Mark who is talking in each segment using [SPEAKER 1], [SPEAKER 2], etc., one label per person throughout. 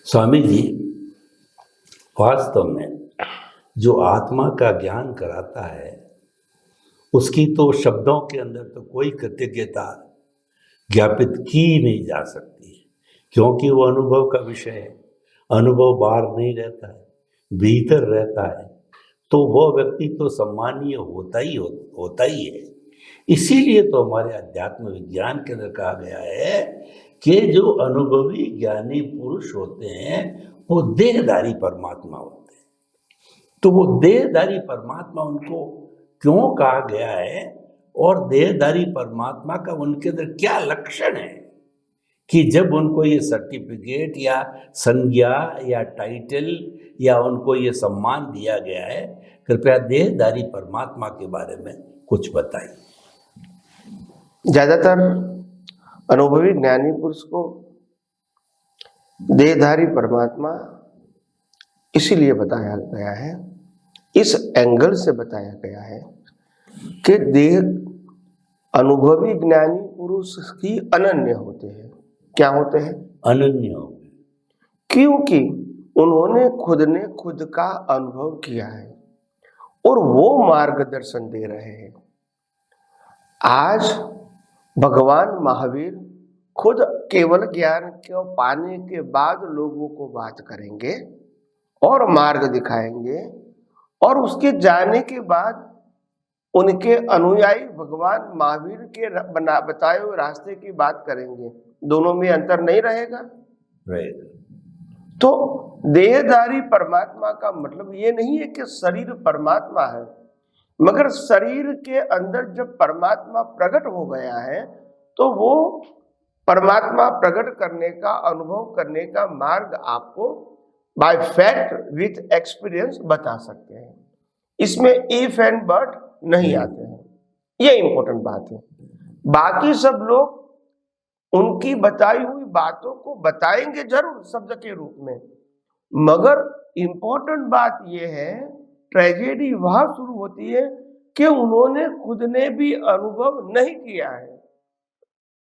[SPEAKER 1] स्वामी जी, वास्तव में जो आत्मा का ज्ञान कराता है उसकी तो शब्दों के अंदर तो कोई कृतज्ञता ज्ञापित की नहीं जा सकती, क्योंकि वो अनुभव का विषय है। अनुभव बाहर नहीं रहता है, भीतर रहता है, तो वह व्यक्ति तो सम्मानीय होता ही है। इसीलिए तो हमारे अध्यात्म विज्ञान के अंदर कहा गया है कि जो अनुभवी ज्ञानी पुरुष होते हैं वो देहधारी परमात्मा होते हैं। तो वो देहधारी परमात्मा उनको क्यों कहा गया है और देहधारी परमात्मा का उनके अंदर क्या लक्षण है कि जब उनको ये सर्टिफिकेट या संज्ञा या टाइटल या उनको ये सम्मान दिया गया है। कृपया देहधारी परमात्मा के बारे में कुछ बताइए।
[SPEAKER 2] ज्यादातर अनुभवी ज्ञानी पुरुष को देहधारी परमात्मा इसीलिए बताया गया है, इस एंगल से बताया गया है कि देह अनुभवी ज्ञानी पुरुष ही अनन्य होते हैं। क्या होते हैं?
[SPEAKER 1] अनन्य।
[SPEAKER 2] क्योंकि उन्होंने खुद का अनुभव किया है और वो मार्गदर्शन दे रहे हैं। आज भगवान महावीर खुद केवल ज्ञान को पाने के बाद लोगों को बात करेंगे और मार्ग दिखाएंगे, और उसके जाने के बाद उनके अनुयायी भगवान महावीर के बताए हुए रास्ते की बात करेंगे। दोनों में अंतर नहीं रहेगा। तो देहधारी परमात्मा का मतलब ये नहीं है कि शरीर परमात्मा है, मगर शरीर के अंदर जब परमात्मा प्रकट हो गया है तो वो परमात्मा प्रकट करने का, अनुभव करने का मार्ग आपको बाय फैक्ट विथ एक्सपीरियंस बता सकते हैं। इसमें इफ एंड बट नहीं आते हैं, ये इंपॉर्टेंट बात है। बाकी सब लोग उनकी बताई हुई बातों को बताएंगे जरूर शब्द के रूप में, मगर इंपॉर्टेंट बात यह है, ट्रेजेडी वहां शुरू होती है कि उन्होंने खुद ने भी अनुभव नहीं किया है।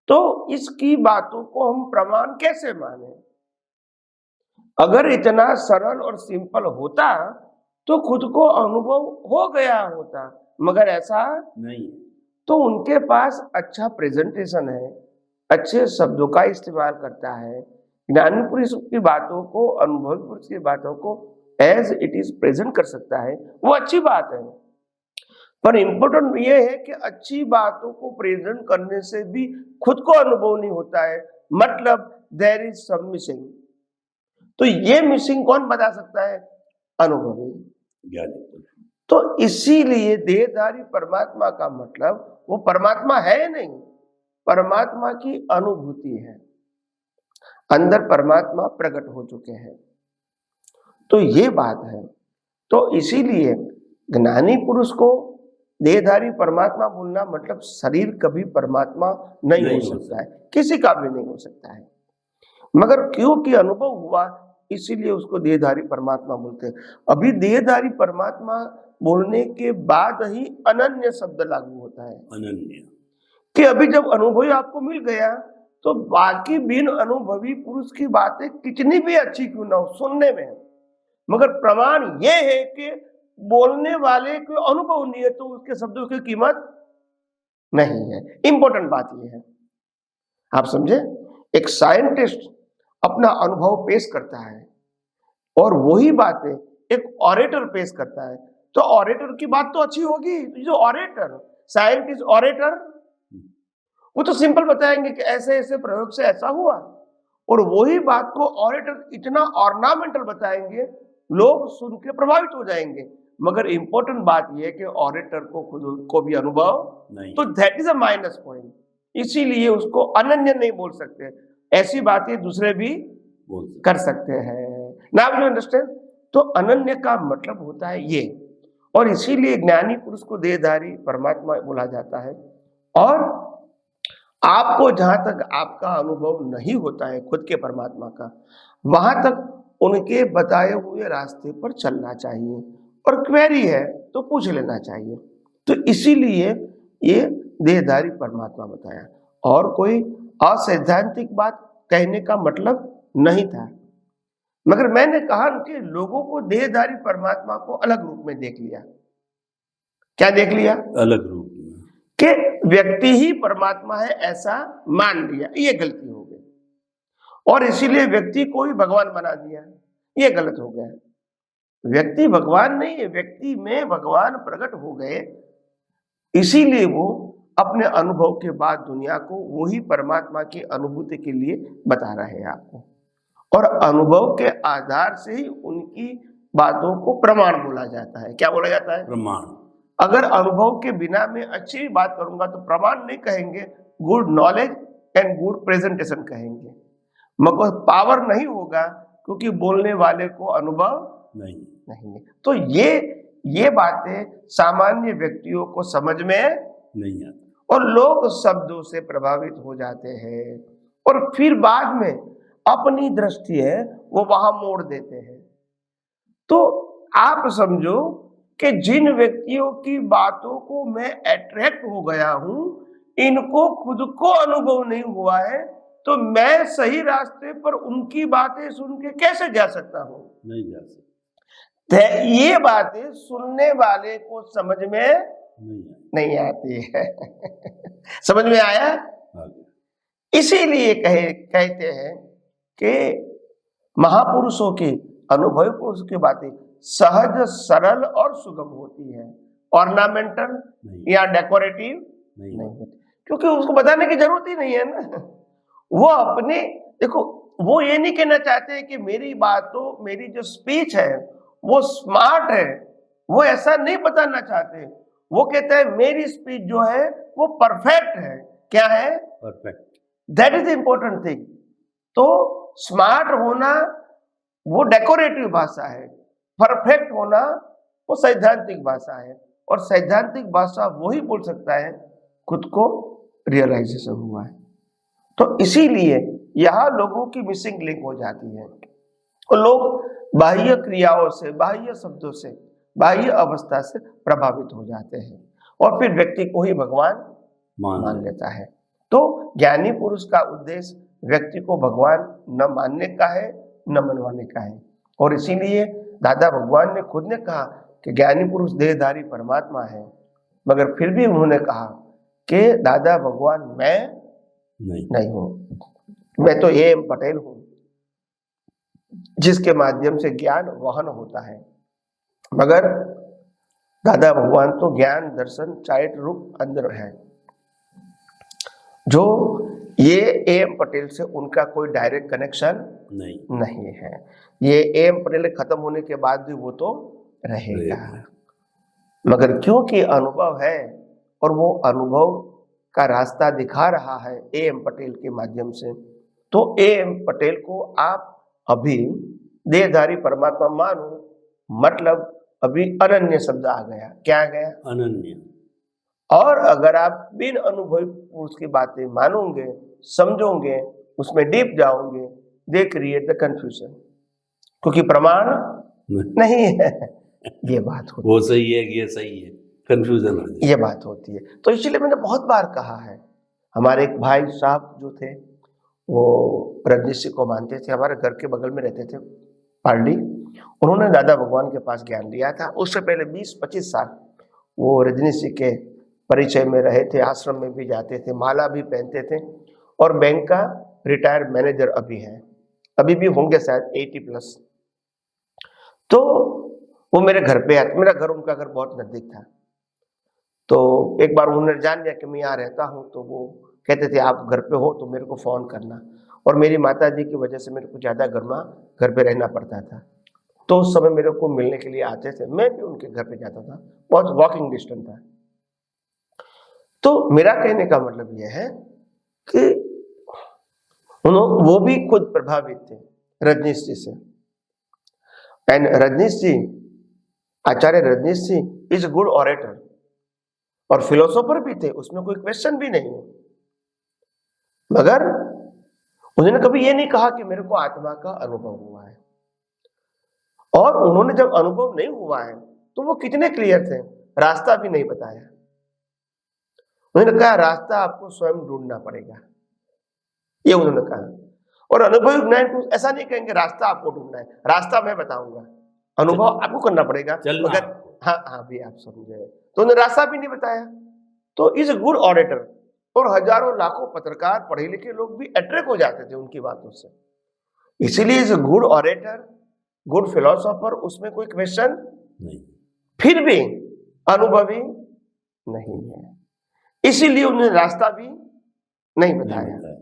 [SPEAKER 2] तो इसकी बातों को हम प्रमाण कैसे माने? अगर इतना सरल और सिंपल होता तो खुद को अनुभव हो गया होता, मगर ऐसा
[SPEAKER 1] नहीं।
[SPEAKER 2] तो उनके पास अच्छा प्रेजेंटेशन है, अच्छे शब्दों का इस्तेमाल करता है, ज्ञानी पुरुष की बातों को, अनुभवी पुरुष की बातों को एज इट इज प्रेजेंट कर सकता है, वो अच्छी बात है। पर इंपॉर्टेंट ये है कि अच्छी बातों को प्रेजेंट करने से भी खुद को अनुभव नहीं होता है, मतलब देयर इज सम मिसिंग। तो ये मिसिंग कौन बता सकता है? अनुभवी
[SPEAKER 1] ज्ञानी।
[SPEAKER 2] तो इसीलिए देहधारी परमात्मा का मतलब वो परमात्मा है नहीं, परमात्मा की अनुभूति है। अंदर परमात्मा प्रकट हो चुके हैं, तो ये बात है। तो इसीलिए ज्ञानी पुरुष को देहधारी परमात्मा बोलना मतलब शरीर कभी परमात्मा नहीं हो सकता है, किसी का भी नहीं हो सकता है, मगर क्योंकि अनुभव हुआ इसीलिए उसको देहधारी परमात्मा बोलते हैं। अभी देहधारी परमात्मा बोलने के बाद ही अनन्य शब्द लागू होता है।
[SPEAKER 1] अनन्य
[SPEAKER 2] कि अभी जब अनुभवी आपको मिल गया तो बाकी बिन अनुभवी पुरुष की बातें कितनी भी अच्छी क्यों ना हो सुनने में, मगर प्रमाण ये है कि बोलने वाले को अनुभव नहीं है तो उसके शब्दों की कीमत नहीं है। इंपॉर्टेंट बात यह है, आप समझे? एक साइंटिस्ट अपना अनुभव पेश करता है और वही बातें एक ऑरेटर पेश करता है, तो ऑरेटर की बात तो अच्छी होगी। जो ऑरेटर, साइंटिस्ट ऑरेटर, वो तो सिंपल बताएंगे कि ऐसे ऐसे प्रयोग से ऐसा हुआ, और वही बात को ऑरेटर इतना ऑर्नामेंटल बताएंगे, लोग सुन के प्रभावित हो जाएंगे। मगर इंपॉर्टेंट बात यह है कि ऑरेटर को खुद को भी अनुभव नहीं, तो that is a minus point. इसीलिए उसको अनन्य नहीं बोल सकते, ऐसी बातें दूसरे भी कर सकते हैं। Now you understand? तो अनन्य का मतलब होता है ये, और इसीलिए ज्ञानी पुरुष को देहधारी परमात्मा बोला जाता है। और आपको जहां तक आपका अनुभव नहीं होता है खुद के परमात्मा का, वहां तक उनके बताए हुए रास्ते पर चलना चाहिए, और क्वेरी है तो पूछ लेना चाहिए। तो इसीलिए ये देहधारी परमात्मा बताया, और कोई असैद्धांतिक बात कहने का मतलब नहीं था। मगर मैंने कहा कि लोगों को देहधारी परमात्मा को अलग रूप में देख लिया। क्या देख लिया?
[SPEAKER 1] अलग रूप में,
[SPEAKER 2] कि व्यक्ति ही परमात्मा है ऐसा मान लिया, ये गलती हो गई। और इसीलिए व्यक्ति को ही भगवान बना दिया, ये गलत हो गया। व्यक्ति भगवान नहीं है, व्यक्ति में भगवान प्रकट हो गए, इसीलिए वो अपने अनुभव के बाद दुनिया को वही परमात्मा की अनुभूति के लिए बता रहे हैं आपको। और अनुभव के आधार से ही उनकी बातों को प्रमाण बोला जाता है। क्या बोला जाता है?
[SPEAKER 1] प्रमाण।
[SPEAKER 2] अगर अनुभव के बिना मैं अच्छी बात करूंगा तो प्रमाण नहीं कहेंगे, good knowledge and good presentation कहेंगे। मगर पावर नहीं होगा क्योंकि बोलने वाले को अनुभव नहीं है। तो ये बातें सामान्य व्यक्तियों को समझ में
[SPEAKER 1] नहीं आती
[SPEAKER 2] और लोग शब्दों से प्रभावित हो जाते हैं और फिर बाद में अपनी दृष्टि है वो वहां मोड़ देते हैं। तो आप समझो कि जिन व्यक्तियों की बातों को मैं अट्रैक्ट हो गया हूं, इनको खुद को अनुभव नहीं हुआ है, तो मैं सही रास्ते पर उनकी बातें सुन के कैसे जा सकता हूं?
[SPEAKER 1] नहीं जा सकता।
[SPEAKER 2] ये बातें सुनने वाले को समझ में नहीं आती है। समझ में आया? इसीलिए कहते हैं कि महापुरुषों की, अनुभवी पुरुष की बातें सहज, सरल और सुगम होती है, ऑर्नामेंटल या डेकोरेटिव नहीं होती, क्योंकि उसको बताने की जरूरत ही नहीं है ना। वो अपने, देखो, वो ये नहीं कहना चाहते कि मेरी बातों, मेरी जो स्पीच है वो स्मार्ट है, वो ऐसा नहीं बताना चाहते। वो कहते हैं मेरी स्पीच जो है वो परफेक्ट है। क्या है?
[SPEAKER 1] Perfect.
[SPEAKER 2] That is the important thing. तो स्मार्ट होना वो डेकोरेटिव भाषा है, परफेक्ट होना वो सैद्धांतिक भाषा है। और सैद्धांतिक भाषा वो ही बोल सकता है खुद को रियलाइजेशन हुआ है। तो इसीलिए यहाँ लोगों की मिसिंग लिंक हो जाती है और लोग बाह्य क्रियाओं से, बाह्य शब्दों से, बाह्य अवस्था से प्रभावित हो जाते हैं और फिर व्यक्ति को ही भगवान मान लेता है। तो ज्ञानी पुरुष का उद्देश्य व्यक्ति को भगवान न मानने का है, न मनवाने का है। और इसीलिए दादा भगवान ने खुद ने कहा कि ज्ञानी पुरुष देहधारी परमात्मा है, मगर फिर भी उन्होंने कहा कि दादा भगवान मैं नहीं हूं, मैं तो एम पटेल हूं, जिसके माध्यम से ज्ञान वहन होता है। मगर दादा भगवान तो ज्ञान दर्शन चाइट रूप अंदर है, जो ये एम पटेल से उनका कोई डायरेक्ट कनेक्शन नहीं है। ये एम पटेल खत्म होने के बाद भी वो तो रहेगा, मगर क्योंकि अनुभव है और वो अनुभव का रास्ता दिखा रहा है एम पटेल के माध्यम से, तो एम पटेल को आप अभी देहधारी परमात्मा मानो, मतलब अभी अनन्य शब्द आ गया। क्या आ गया? अनन्य। और अगर आप बिन अनुभवी पुरुष की बातें मानोगे, समझोगे, उसमें डीप जाओगे, दे क्रिएट द कंफ्यूजन, क्योंकि प्रमाण नहीं है। ये बात होती है,
[SPEAKER 1] वो सही है, ये सही है, कंफ्यूजन,
[SPEAKER 2] ये बात होती है। तो इसलिए मैंने बहुत बार कहा है, हमारे एक भाई साहब जो थे वो रजनीश सिंह को मानते थे, हमारे घर के बगल में रहते थे पार्टी। उन्होंने दादा भगवान के पास ज्ञान लिया था। उससे पहले 20-25 साल वो रजनीश सिंह के परिचय में रहे थे, आश्रम में भी जाते थे, माला भी पहनते थे और बैंक का रिटायर्ड मैनेजर अभी है, अभी भी होंगे शायद 80+। तो वो मेरे घर पे आते, मेरा घर उनका घर बहुत नजदीक था। तो एक बार उन्होंने जान लिया कि मैं यहाँ रहता हूँ, तो वो कहते थे आप घर पे हो तो मेरे को फोन करना। और मेरी माता जी की वजह से मेरे को ज्यादा घर पे रहना पड़ता था, तो उस समय मेरे को मिलने के लिए आते थे, मैं भी उनके घर पे जाता था, बहुत वॉकिंग डिस्टेंस था। तो मेरा कहने का मतलब यह है कि वो भी खुद प्रभावित थे रजनीश जी से। And Rajneesh ji, Acharya Rajneesh ji is good orator और फिलोसोफर भी थे, उसमें कोई क्वेश्चन भी नहीं है। मगर उन्होंने कभी ये नहीं कहा कि मेरे को आत्मा का अनुभव हुआ है। और उन्होंने जब अनुभव नहीं हुआ है तो वो कितने क्लियर थे, रास्ता भी नहीं बताया। उन्होंने कहा रास्ता आपको स्वयं ढूंढना पड़ेगा, ये उन्होंने कहा। और अनुभवी ज्ञानी पुरुष ऐसा नहीं कहेंगे रास्ता आपको ढूंढना है, रास्ता मैं बताऊंगा, अनुभव आपको करना पड़ेगा।
[SPEAKER 1] चलना
[SPEAKER 2] मगर
[SPEAKER 1] आपको।
[SPEAKER 2] हाँ हाँ भी आप समझे, तो उन्होंने रास्ता भी नहीं बताया। तो इज गुड ऑडिटर, और हजारों लाखों पत्रकार पढ़े लिखे लोग भी अट्रैक्ट हो जाते थे उनकी बातों से। इसीलिए is good auditor, good philosopher, उसमें कोई क्वेश्चन
[SPEAKER 1] नहीं।
[SPEAKER 2] फिर भी अनुभवी नहीं है, इसीलिए उन्होंने रास्ता भी नहीं
[SPEAKER 1] नहीं
[SPEAKER 2] बताया।
[SPEAKER 1] बताया।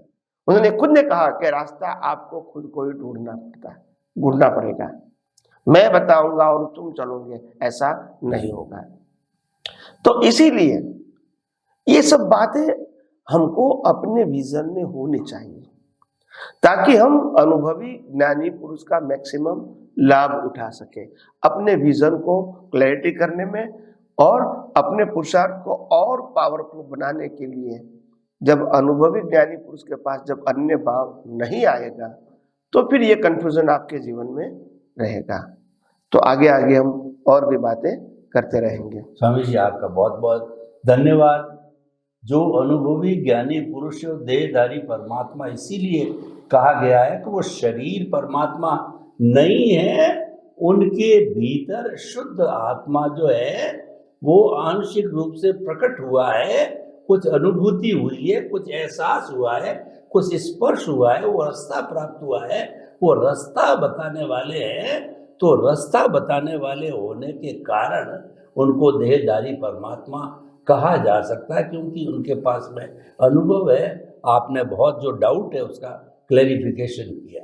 [SPEAKER 2] उन्होंने खुद ने कहा कि रास्ता आपको खुद को ही ढूंढना पड़ेगा, मैं बताऊंगा और तुम चलोगे, ऐसा नहीं होगा। तो इसीलिए ये सब बातें हमको अपने विजन में होनी चाहिए, ताकि हम अनुभवी ज्ञानी पुरुष का मैक्सिमम लाभ उठा सके अपने विजन को क्लैरिटी करने में, और अपने पुरुषार्थ को और पावरफुल बनाने के लिए। जब अनुभवी ज्ञानी पुरुष के पास जब अन्य भाव नहीं आएगा, तो फिर ये कंफ्यूजन आपके जीवन में रहेगा। तो आगे आगे हम और भी बातें करते रहेंगे।
[SPEAKER 1] स्वामी जी आपका बहुत बहुत धन्यवाद। जो अनुभवी ज्ञानी पुरुष देहधारी परमात्मा इसीलिए कहा गया है कि वो शरीर परमात्मा नहीं है, उनके भीतर शुद्ध आत्मा जो है वो आंशिक रूप से प्रकट हुआ है, कुछ अनुभूति हुई है, कुछ एहसास हुआ है, कुछ स्पर्श हुआ है, वो रास्ता प्राप्त हुआ है, वो रास्ता बताने वाले हैं। तो रास्ता बताने वाले होने के कारण उनको देहधारी परमात्मा कहा जा सकता है, क्योंकि उनके पास में अनुभव है। आपने बहुत जो डाउट है उसका क्लैरिफिकेशन किया।